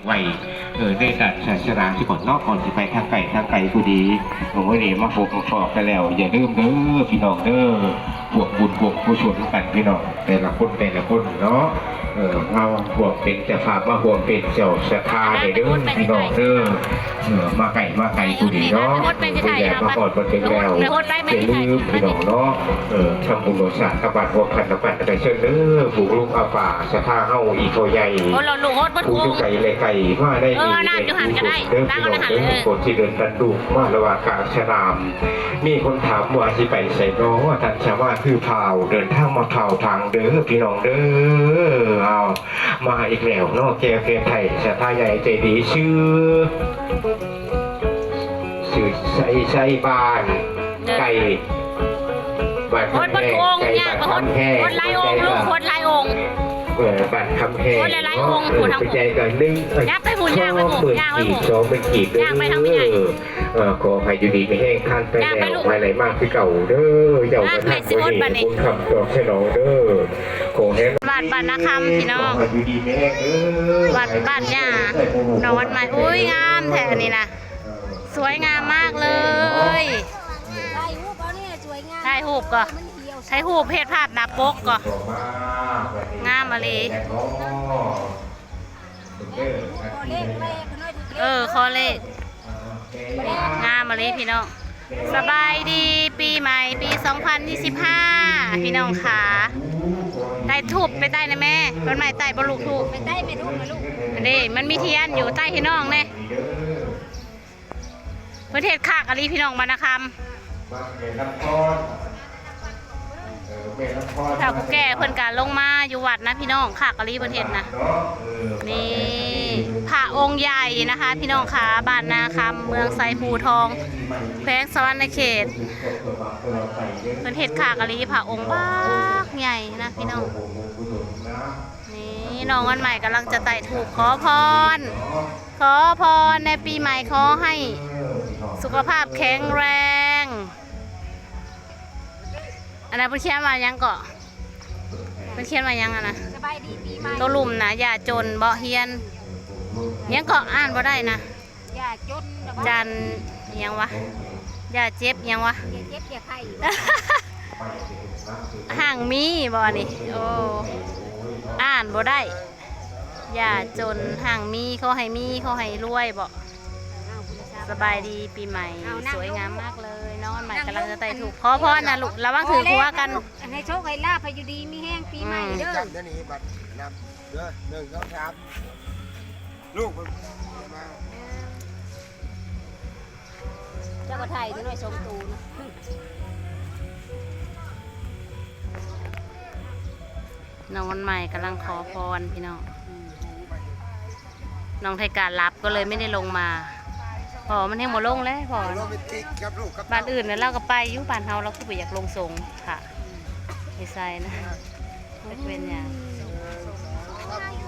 ไว้ในการศาสนาที่ก่อนนอกก่อนที่ไปทางไก่ผู้ดีผมว่านี่มาพบมาฟอกกันแล้วอย่าลืมเด้อพี่น้องเด้อบวกบุญบวกกุศลกันพี่น้องแต่ละคนเนาะเราบวกเป็นแต่ฝากมาบวกเป็นเจ้าศรัทธาเด้อพี่น้องเด้อมาไก่ผู้ดีเนาะผู้ใหญ่มาก่อนบนเป็นแล้วอย่าลืมพี่น้องเนาะทำบุญโลสาตบัดหัวขันตบัดอะไรเช่นเด้อผูกลูกอาป่าศรัทธาเฮาอีโคใหญ่ผู้ยุไก่เลยไก่มาได้ดีเด้อพี่น้องเด้อคนที่เดินกันดูว่าระหว่างกลางสนามมีคนถามว่าที่ไปใส่น้องว่าท่านชาวบ้านคือเผาเดินทางมาเผาทางเด้อพี่น้องเด้อเอามาอีกแล้วเนาะแก้วไทยศรัทธาใหญ่ใจดีชื่อใส่บ้านไก่บ้านคำแพงไก่บ้านคำแพงคนลายองค์ลูกคนลายองค์บ้านคำแพงไปใจกันนึ่ง2,000 กีบเด้อขอให้อยู่ดีไม่แห้งท่านไปแล้วไปไหนมากที่เก่าเด้อเจ้าประทับวันนี้คุณคำตอบฉลองเด้อขอให้บ้านนาคำพี่น้องอยู่ดีไม่แห้งเด้อบ้านย่านอนใหม่อุ้ยงามแท้นี่นะสวยงามมากเลยถ่ายรูปก่อนถ่ายรูปเพจภาพหน้าปกก่อนงามอะไรคอเลขงามอะไรพี่น้องสบายดีปีใหม่ปี 2025 พี่น้องขาได้ทูบไปใต้นะแม่ต้นไม้ใต้บลูกทูบไปใต้ไม่ทูบนะลูกอันนี้มันมีเทียนอยู่ใต้พี่น้องเนี่ยประเทศคากอะไรพี่น้องมานะคำถ้ากูแก่เพิ่นการลงมาอยู่วัดนะพี่น้องคากอะไรประเทศนะนี่พระองค์ใหญ่นะคะพี่น้องขาบ้านนาคำเมืองไซภูทองแขวงสวรรณเขตประเทศคากอะไรพระองค์บ้าใหญ่นะพี่น้องนี่น้องวันใหม่กำลังจะไต่ถูกขอพรในปีใหม่ขอให้สุขภาพแข็งแรงอันนั้นเขียนมายังเกาะเขียนมายังอะนะตัวลุ่มนะอย่าจนบ่เฮียนยังเกาะอ่านบ่ได้นะอย่าจนจันยังวะอย่าเจ็บยังวะอย่าไข้ห่างมีบ่นี่โอ้อ่านบ่ได้อย่าจนห่างมีเขาให้รวยบ่สบายดีปีใหม่สวยงามมากเลยน้องใหม่กำลังจะไต่ถูกขอพรนะลูกระวังถือหัวกันให้โชคให้ลาภให้อยู่ดีมีแห้งปีใหม่เด้อเดี๋ยวนี้บัดนับเด้อ1 2 3ลูกมาเจ้ากระไทยที่น้อยชมตูนะน้องวันใหม่กำลังขอพรพี่น้องน้องไทยการรับก็เลยไม่ได้ลงมาพอมันให้หมดลงแล้วพอบ้านอื่นเนี่ยเราก็ไปยุบ้านเฮาเราก็ไปอยากลงทรงค่ะไม่ใช่นะไม่เป็นอย่าง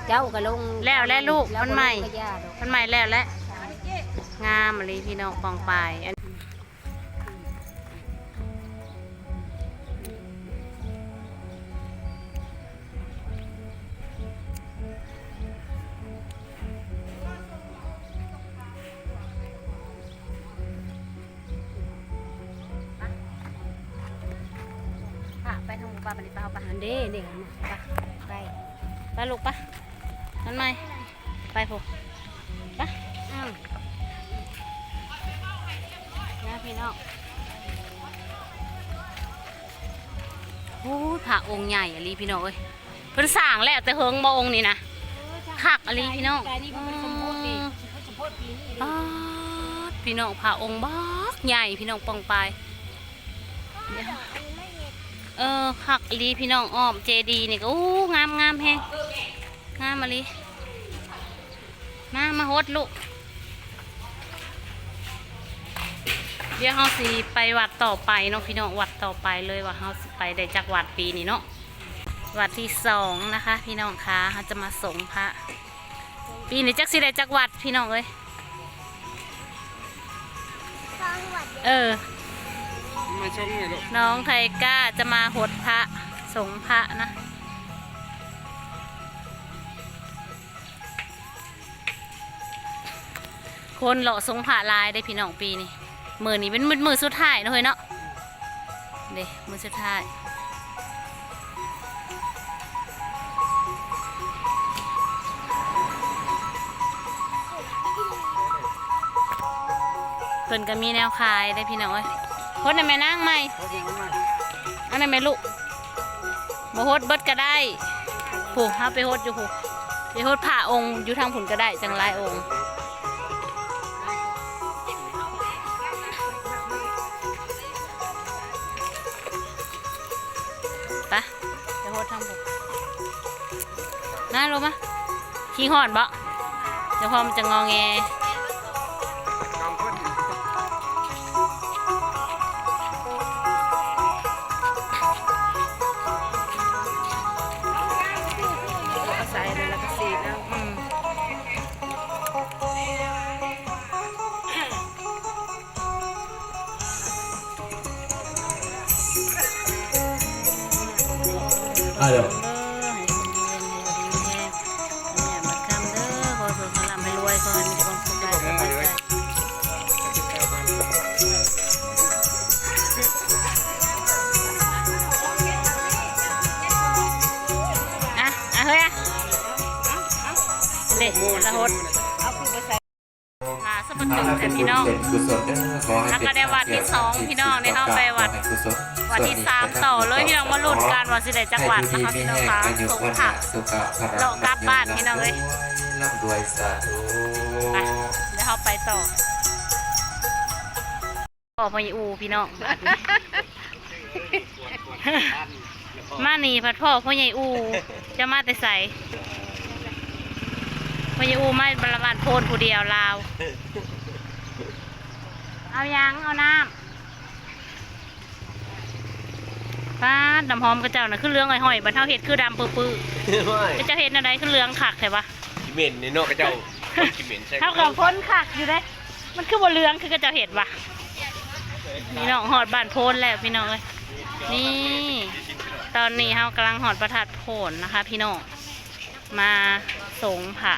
เจ้าก็ลงแล้วลูกมันใหม่แล้วงามอะไรพี่น้องปองปายไปทางหมู่บ้านไปเอาไปหันเด็กไปลูกปะนั่นไหมไปพวกปะนะพี่น้องโอ้พระองค์ใหญ่อลีพี่น้องเอ้ยเพิ่นสร้างแล้วแต่เฮิงบ่องค์นี่นะคักอลีพี่น้องพี่น้องพระองค์บักใหญ่พี่น้องปองปายคักลีพี่น้องอ้อมเจดีนี่ก็งามแฮงงามมาลีมาโฮดลูกเดี๋ยวเฮาสิไปวัดต่อไปเนาะพี่น้องวัดต่อไปเลยว่าเฮาสิไปได้จากวัดปีนี้เนาะวัดที่2นะคะพี่น้องคะเฮาจะมาส่งพระปีนี้จักสิได้จากวัดพี่น้องเอ้ยน้องไทก้าจะมาหดพระสงพระนะ คนเลาะสงผาลายได้พี่น้องปีนี้มือนี้เป็นมือสุดท้ายเนาะเฮ้ยเนาะเด้มือสุดท้ายเพิ่นก็มีแนวขายได้พี่น้องเอ้ยโฮดในแม่นางใหม่อันนั้นแม่ลูกบ่โฮดเบิดก็ได้ผู้เฮาไปโฮดอยู่ผู้ไปโฮดผ่าองค์อยู่ทางผุนก็ได้จังหลายองค์ไปไปโฮดทางผุนน่ารู้มะขี้หอนบ่เดี๋ยวพอมันจะงอแงใส่เลยแล้วก็สีแล้วเดี๋ยว ให้คนเรียนให้ดีแน่เนี่ยมาคำเด้อขอสุขภาพให้รวยขอให้มีความสุขกายสบายใจเฮ้ยเด็ดละหดสมบูรณ์แต่พี่น้องแล้วก็ได้วัดที่2พี่น้องได้เข้าไปวัดที่3ต่อเลยพี่น้องมาลุ้นกันว่าสิได้จังหวัดนะคะพี่น้องคะสงขลาเลาะกลับบ้านพี่น้องเลยไปเดี๋ยวเข้าไปต่อพ่อพญอูพี่น้องมานี่พัดพ่อพ่อใหญ่อูจะมาแต่ใส่พ่อใหญ่อูไม่บรรบันโพนผู้เดียวลาวเอายังเอาน้ำป้าดำหอมกระเจ้าน่ะขึ้นเรื่องหอยๆบรรเทาเห็ดคือดำปื้อๆกระเจ้าเห็ดอะไรขึ้นเรื่องขักใช่ปะกิเมนในนอกกระเจ้ากิเมนใช่ไหม เท่ากับพ้นขักอยู่ได้มันคือบนเรื่องคือกระเจ้าเห็ดวะพี่น้องหอดบ้านโพนแล้วพี่น้องเลยนี่ตอนนี้เรากำลังหอดประทัดโผนนะคะพี่น้องมาสงผ่า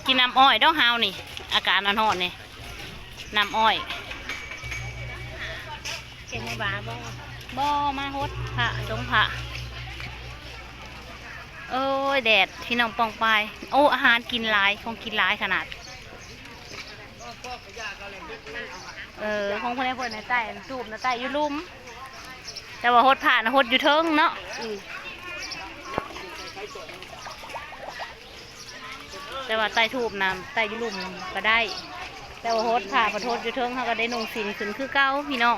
กินน้ำอ้อยดอกฮาวนี่อากาศนอนหอดนี่น้ำอ้อยเก่งบ้าบ่มาฮดผ่าสงผ่าโอ้ยแดดพี่น้องปองปลายโอ้อาหารกินหลายคงกินหลายขนาดคงคนในในใต้จูบในใต้อยู่ลุ่มแต่ว่าฮดผ่านะฮดอยู่เทิงเนาะแต่ว่าใต้ทูบน้ำใต้ยุลุ่มก็ได้แต่ว่าโฮดผ่าประโทษอยู่เทิงเขาก็ได้นงสินขึ้นคือเก้าพี่น้อง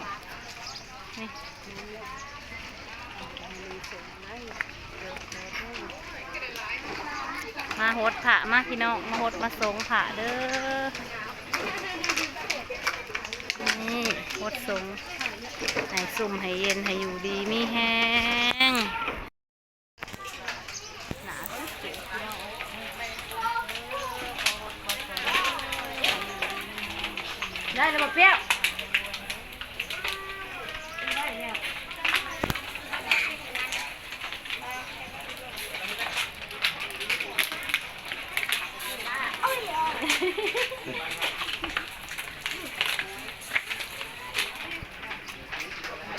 มาโฮดผ่ามาพี่น้องมาโฮดมาสงผ่าเด้อนี่โฮดสงให้ซุ่มให้เย็นให้อยู่ดีมีแห้งได้แล้วเปรี้ยว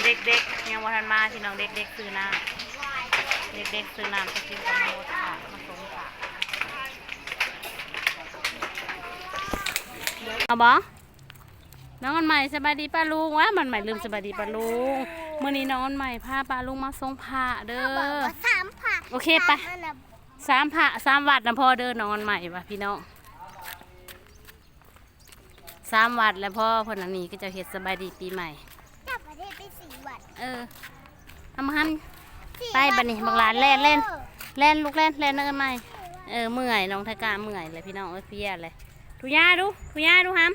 เด็กๆยังวันทันมาที่น้องเด็กๆซื้อน้ำเด็กๆซื้อน้ำจะกินกับมาโมดค่ะมาสงค่ะเอาบ่น้องอันใหม่สบายดีป้าลุงวะมันใหม่ลืมสบายดีป้าลุงเมื่อนี้น้องอันใหม่พาป้าลุงมาส่งผ้าเด้อ3 ผ้าโอเคไป3 ผ้า3 วัดนะพ่อเด้อน้องอันใหม่ว่ะพี่น้อง3 วัดแล้วพ่อเพิ่นอันนี้ก็จะเฮ็ดสบายดีปีใหม่กลับประเทศไป4 วัดทำหันไปบัดนี้บักหลานเล่นลูกเล่นเน้องใหม่เมื่อยน้องไทกาเมื่อยเลยพี่น้องเพียเลยทุยาดูฮัม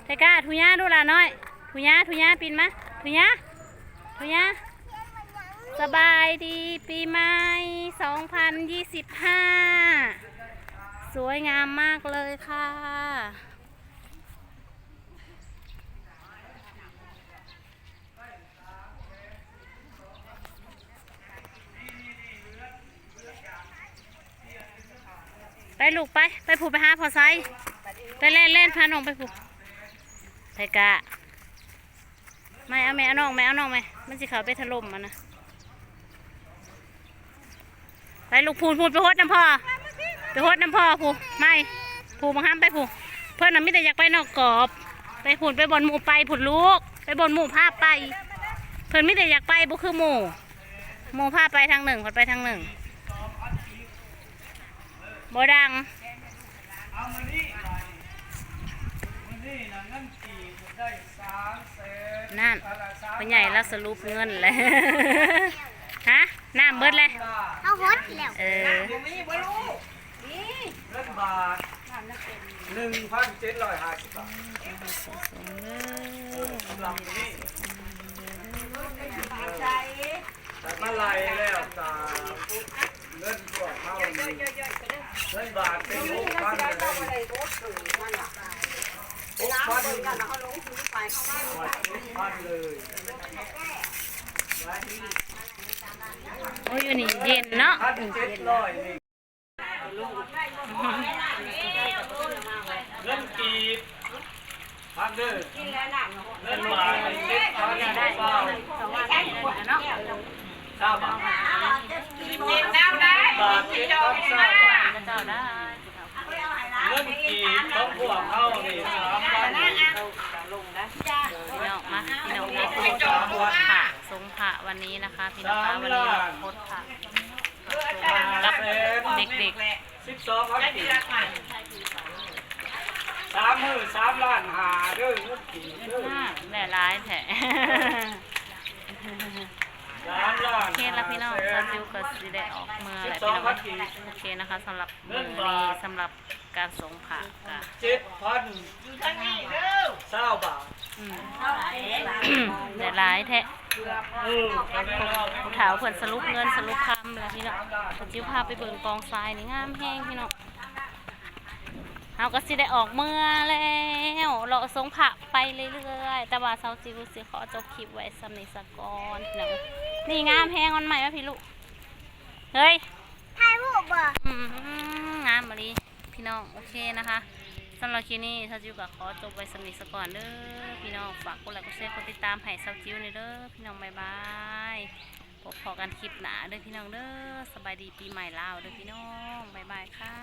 ไทกาทุยาดูล่ะน้อยทุยาปินมาทุยาสบายดีปีใหม่2025สวยงามมากเลยค่ะ ไปลูกไปผูกไปหาพอไซไปเล่นพาน้องไปผูกไปกะไม่เอาแม่เอาน้องไหมมันสิเขาไปถล่มมันนะไปลูกพูนไปโฮดน้ำพ่อผูไม่ผูบังคับไปผูเพื่อนน่ะไม่ได้อยากไปนอกกรอบไปผูไปบนหมู่ไปผูลูกไปบนหมู่ภาพไปเพื่อนไม่ได้อยากไปบุคือหมู่ภาพไปทางหนึ่งไปทางหนึ่งโบดังนั่นเป็นใหญ่แล้วสรุปเงินเลย ฮะน้ำเบิดเลย เอาฮดแล้ว เออ เงินบาท1,750 บาทสำหรับนี้แต่มาไล่แล้วตาเงินพวกเขานี่เงินบาทเป็น6,000เลย6,000เลย โอ้ยอยู่นี่เย็นเนาะ 1,700นี่เงินกีบพักเด้อเงินบาท7,000ได้บาทบาท7,000 เจ้าได้ เงินกีบของพวกเขานี่3,000 พี่น้องมาพี่น้องมาโพสผ่าทรงผ่าวันนี้นะคะพี่น้องคะวันนี้เราโพสผ่ากับเด็ก12,000 กีบ3 มื้อ3 ล้านหาเด้อเงินกีบเด้อ แหล่ร้ายแถะ 3 ล้าน โอเคแล้วพี่น้องซาจิวก็สิได้ออกเมื่อแหละพี่น้องโอเคนะคะสำหรับมือนี้สำหรับการส่งผ่าก็ 7,020 บาท แหล่ร้ายแทะ ก็ได้แล้ว ผู้เฒ่าเพิ่นสรุปเงินสรุปคำแล้วพี่น้องซาจิวพาไปเบิ่งกองทรายนี่งามแห้งพี่น้องเราก็สิได้ออกเมื่อแล้วเราส่งผ่าไปเรื่อยๆแต่ว่าซาจิวสิขอจบคลิปไว้สำนี้ซะก่อนพี่น้องนี่งามแห้งมันใหม่ป่ะพี่ลูกเฮ้ย ถ่ายรูปบ่ งามมาลีพี่น้องโอเคนะคะสำหรับคลิปนี้ซาจิวก็ขอจบไว้สำนี้ซะก่อนเด้อพี่น้องฝากกดไลค์กดแชร์กดติดตามให้ซาจิวหน่อยเด้อพี่น้องบ๊ายบายพบกันคลิปหน้าเด้อพี่น้องเด้อสบายดีปีใหม่ลาวเด้อพี่น้องบ๊ายบายค่ะ